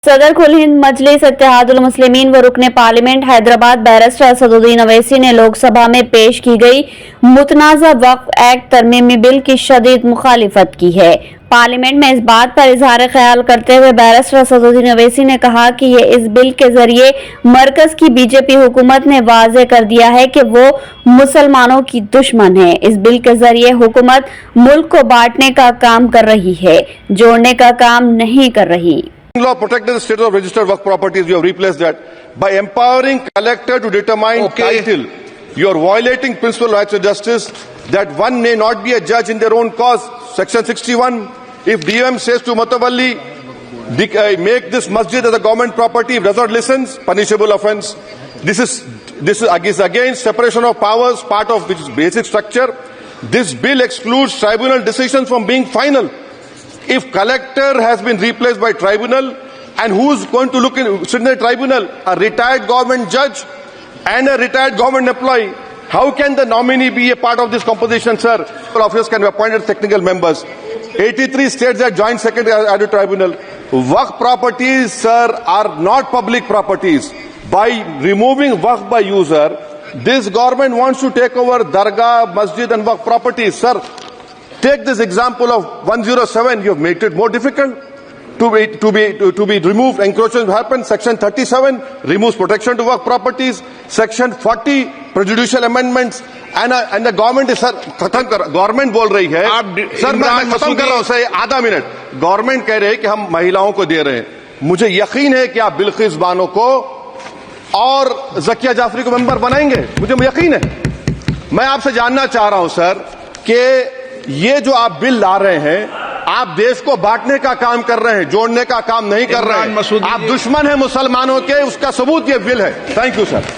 सदर कुल हिंद मजलिस इत्तेहादुल मुस्लिमीन व रुकने पार्लियामेंट हैदराबाद बैरिस्टर असदुद्दीन अवैसी ने लोकसभा में पेश की गई मुतनाज़ा वक्फ एक्ट तरमीमी बिल की शदीद मुखालिफत की है। पार्लियामेंट में इस बात पर इजहार ख्याल करते हुए बैरिस्टर असदुद्दीन अवैसी ने कहा कि ये इस बिल के जरिए मरकज की बीजेपी हुकूमत ने वाज़े कर दिया है कि वो मुसलमानों की दुश्मन है। इस बिल के जरिए हुकूमत मुल्क को बांटने का काम कर रही है, जोड़ने का काम नहीं कर रही। Law protecting the status of registered work properties, you have replaced that by empowering collector to determine title. You are violating principle of rights of justice that one may not be a judge in their own cause. Section 61. If DOM says to Mutawalli, make this masjid as a government property, if does not listens, punishable offence. This is against separation of powers, part of which is basic structure. This bill excludes tribunal decisions from being final. If collector has been replaced by tribunal, and who is going to sit in the tribunal? A retired government judge and a retired government employee. How can the nominee be a part of this composition, sir? Officers can be appointed technical members. 83 states that joint secretary at the tribunal. Waqf properties, sir, are not public properties. By removing waqf by user, this government wants to take over dargah, masjid and waqf properties, sir. Take this example of 107. You have made it more difficult to be removed. Encroachment happens. Section 37 removes protection to work properties. Section 40 prejudicial amendments. And the government is, sir, government बोल रही है, sir मैं खत्म कर रहा हूं sir, आधा minute. Government कह रहे हैं कि हम महिलाओं को दे रहे हैं। मुझे यकीन है कि आप बिल्किस बानो को और जकिया जाफरी को मेंबर बनाएंगे, मुझे यकीन है। मैं आपसे जानना चाह रहा हूं सर कि ये जो आप बिल ला रहे हैं, आप देश को बांटने का काम कर रहे हैं, जोड़ने का काम नहीं कर रहे हैं। आप दुश्मन हैं मुसलमानों के, उसका सबूत ये बिल है। Thank you sir.